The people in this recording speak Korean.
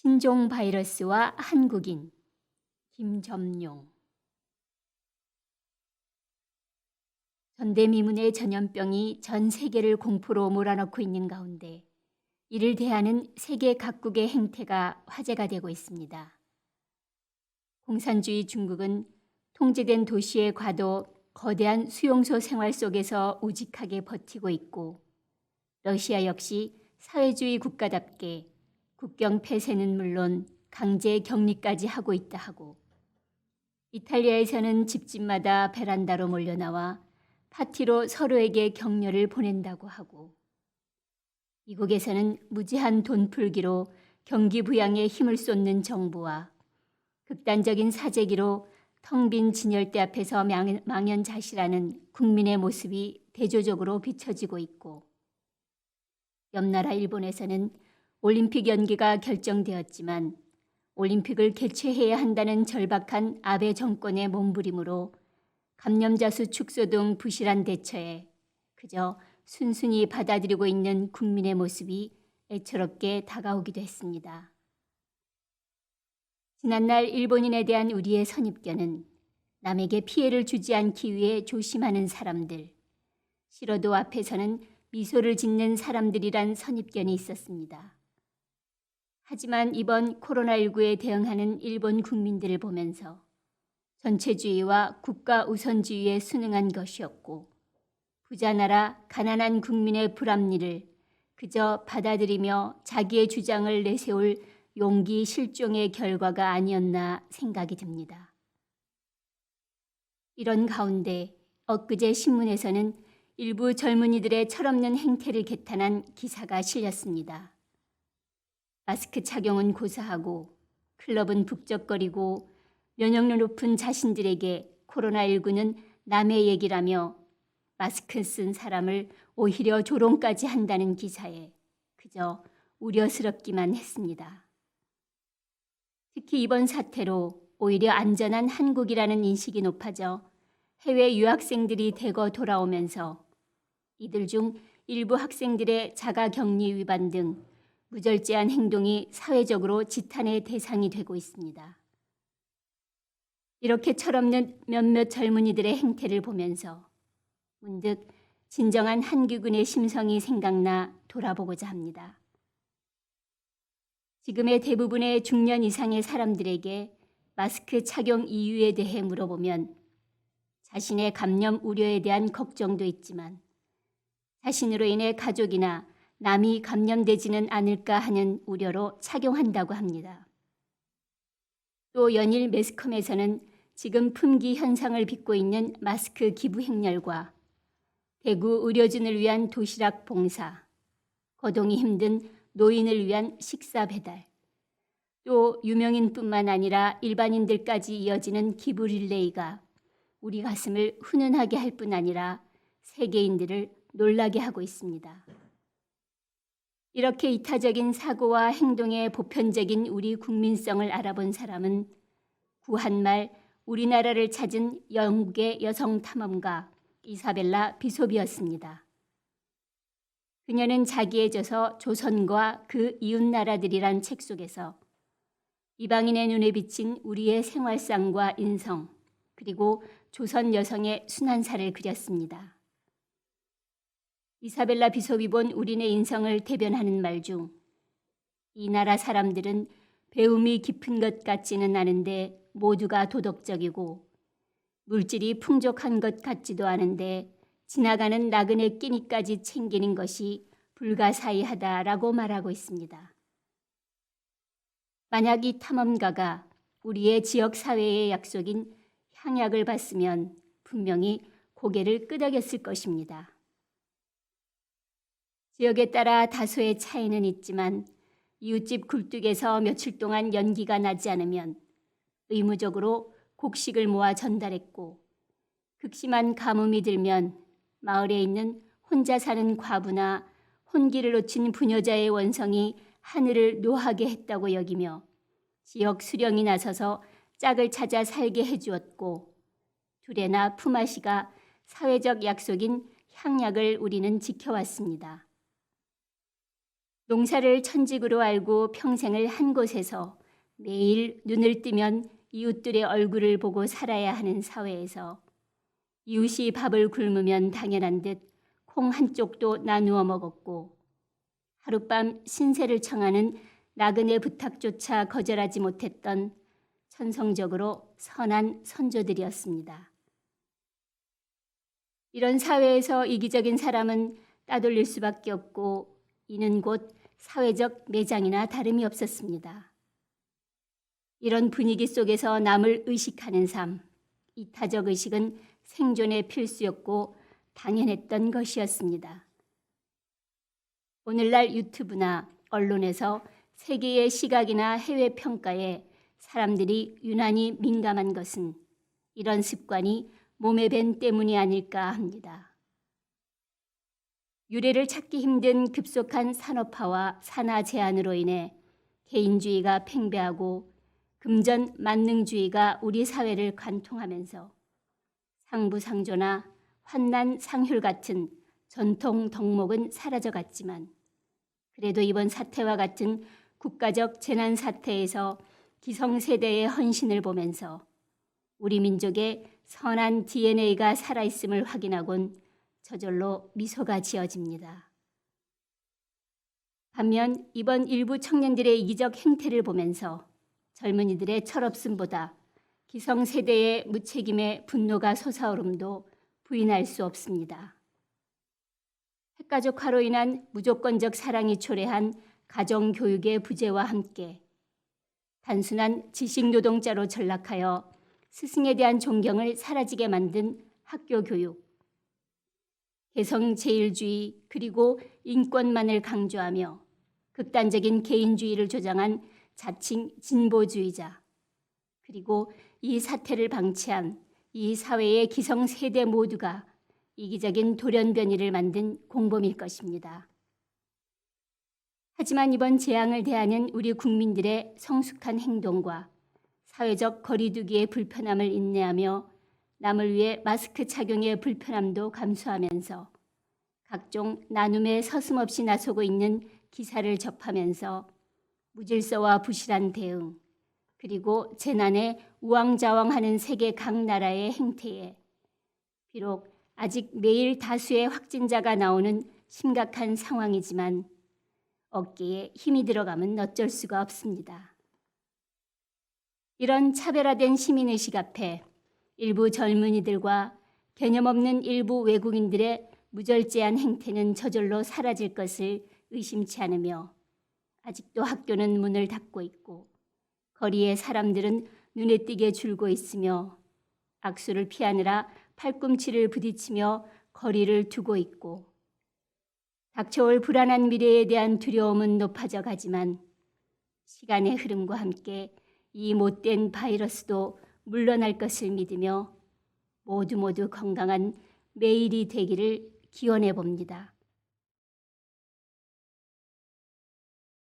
신종 바이러스와 한국인 김점용. 전대미문의 전염병이 전 세계를 공포로 몰아넣고 있는 가운데 이를 대하는 세계 각국의 행태가 화제가 되고 있습니다. 공산주의 중국은 통제된 도시의 과도 거대한 수용소 생활 속에서 우직하게 버티고 있고, 러시아 역시 사회주의 국가답게 국경 폐쇄는 물론 강제 격리까지 하고 있다 하고, 이탈리아에서는 집집마다 베란다로 몰려나와 파티로 서로에게 격려를 보낸다고 하고, 미국에서는 무제한 돈 풀기로 경기 부양에 힘을 쏟는 정부와 극단적인 사재기로 텅 빈 진열대 앞에서 망연자실하는 국민의 모습이 대조적으로 비춰지고 있고, 옆나라 일본에서는 올림픽 연기가 결정되었지만 올림픽을 개최해야 한다는 절박한 아베 정권의 몸부림으로 감염자 수 축소 등 부실한 대처에 그저 순순히 받아들이고 있는 국민의 모습이 애처롭게 다가오기도 했습니다. 지난날 일본인에 대한 우리의 선입견은 남에게 피해를 주지 않기 위해 조심하는 사람들, 싫어도 앞에서는 미소를 짓는 사람들이란 선입견이 있었습니다. 하지만 이번 코로나19에 대응하는 일본 국민들을 보면서 전체주의와 국가 우선주의에 순응한 것이었고, 부자 나라 가난한 국민의 불합리를 그저 받아들이며 자기의 주장을 내세울 용기 실종의 결과가 아니었나 생각이 듭니다. 이런 가운데 엊그제 신문에서는 일부 젊은이들의 철없는 행태를 개탄한 기사가 실렸습니다. 마스크 착용은 고사하고 클럽은 북적거리고 면역력 높은 자신들에게 코로나19는 남의 얘기라며 마스크 쓴 사람을 오히려 조롱까지 한다는 기사에 그저 우려스럽기만 했습니다. 특히 이번 사태로 오히려 안전한 한국이라는 인식이 높아져 해외 유학생들이 대거 돌아오면서 이들 중 일부 학생들의 자가격리 위반 등 무절제한 행동이 사회적으로 지탄의 대상이 되고 있습니다. 이렇게 철없는 몇몇 젊은이들의 행태를 보면서 문득 진정한 한국인의 심성이 생각나 돌아보고자 합니다. 지금의 대부분의 중년 이상의 사람들에게 마스크 착용 이유에 대해 물어보면 자신의 감염 우려에 대한 걱정도 있지만 자신으로 인해 가족이나 남이 감염되지는 않을까 하는 우려로 착용한다고 합니다. 또 연일 매스컴에서는 지금 품귀 현상을 빚고 있는 마스크 기부 행렬과 대구 의료진을 위한 도시락 봉사, 거동이 힘든 노인을 위한 식사 배달, 또 유명인뿐만 아니라 일반인들까지 이어지는 기부 릴레이가 우리 가슴을 훈훈하게 할 뿐 아니라 세계인들을 놀라게 하고 있습니다. 이렇게 이타적인 사고와 행동의 보편적인 우리 국민성을 알아본 사람은 구한말 우리나라를 찾은 영국의 여성 탐험가 이사벨라 비숍이었습니다. 그녀는 자기의 저서 조선과 그 이웃나라들이란 책 속에서 이방인의 눈에 비친 우리의 생활상과 인성, 그리고 조선 여성의 순환사를 그렸습니다. 이사벨라 비숍이 본 우리네 인성을 대변하는 말 중 이 나라 사람들은 배움이 깊은 것 같지는 않은데 모두가 도덕적이고 물질이 풍족한 것 같지도 않은데 지나가는 나그네 끼니까지 챙기는 것이 불가사의하다라고 말하고 있습니다. 만약 이 탐험가가 우리의 지역 사회의 약속인 향약을 봤으면 분명히 고개를 끄덕였을 것입니다. 지역에 따라 다소의 차이는 있지만 이웃집 굴뚝에서 며칠 동안 연기가 나지 않으면 의무적으로 곡식을 모아 전달했고, 극심한 가뭄이 들면 마을에 있는 혼자 사는 과부나 혼기를 놓친 부녀자의 원성이 하늘을 노하게 했다고 여기며 지역 수령이 나서서 짝을 찾아 살게 해주었고, 두레나 품앗이가 사회적 약속인 향약을 우리는 지켜왔습니다. 농사를 천직으로 알고 평생을 한 곳에서 매일 눈을 뜨면 이웃들의 얼굴을 보고 살아야 하는 사회에서 이웃이 밥을 굶으면 당연한 듯 콩 한 쪽도 나누어 먹었고 하룻밤 신세를 청하는 나그네 부탁조차 거절하지 못했던 천성적으로 선한 선조들이었습니다. 이런 사회에서 이기적인 사람은 따돌릴 수밖에 없고 이는 곧 사회적 매장이나 다름이 없었습니다. 이런 분위기 속에서 남을 의식하는 삶, 이타적 의식은 생존의 필수였고 당연했던 것이었습니다. 오늘날 유튜브나 언론에서 세계의 시각이나 해외 평가에 사람들이 유난히 민감한 것은 이런 습관이 몸에 밴 때문이 아닐까 합니다. 유래를 찾기 힘든 급속한 산업화와 산화 제한으로 인해 개인주의가 팽배하고 금전 만능주의가 우리 사회를 관통하면서 상부상조나 환난상휴 같은 전통 덕목은 사라져갔지만 그래도 이번 사태와 같은 국가적 재난 사태에서 기성세대의 헌신을 보면서 우리 민족의 선한 DNA가 살아있음을 확인하곤 저절로 미소가 지어집니다. 반면 이번 일부 청년들의 이기적 행태를 보면서 젊은이들의 철없음보다 기성세대의 무책임에 분노가 솟아오름도 부인할 수 없습니다. 핵가족화로 인한 무조건적 사랑이 초래한 가정교육의 부재와 함께 단순한 지식노동자로 전락하여 스승에 대한 존경을 사라지게 만든 학교 교육, 개성제일주의 그리고 인권만을 강조하며 극단적인 개인주의를 조장한 자칭 진보주의자, 그리고 이 사태를 방치한 이 사회의 기성세대 모두가 이기적인 돌연변이를 만든 공범일 것입니다. 하지만 이번 재앙을 대하는 우리 국민들의 성숙한 행동과 사회적 거리두기의 불편함을 인내하며 남을 위해 마스크 착용의 불편함도 감수하면서 각종 나눔에 서슴없이 나서고 있는 기사를 접하면서 무질서와 부실한 대응, 그리고 재난에 우왕좌왕하는 세계 각 나라의 행태에 비록 아직 매일 다수의 확진자가 나오는 심각한 상황이지만 어깨에 힘이 들어가면 어쩔 수가 없습니다. 이런 차별화된 시민의식 앞에 일부 젊은이들과 개념 없는 일부 외국인들의 무절제한 행태는 저절로 사라질 것을 의심치 않으며 아직도 학교는 문을 닫고 있고 거리의 사람들은 눈에 띄게 줄고 있으며 악수를 피하느라 팔꿈치를 부딪히며 거리를 두고 있고 닥쳐올 불안한 미래에 대한 두려움은 높아져 가지만 시간의 흐름과 함께 이 못된 바이러스도 물러날 것을 믿으며 모두 건강한 매일이 되기를 기원해 봅니다.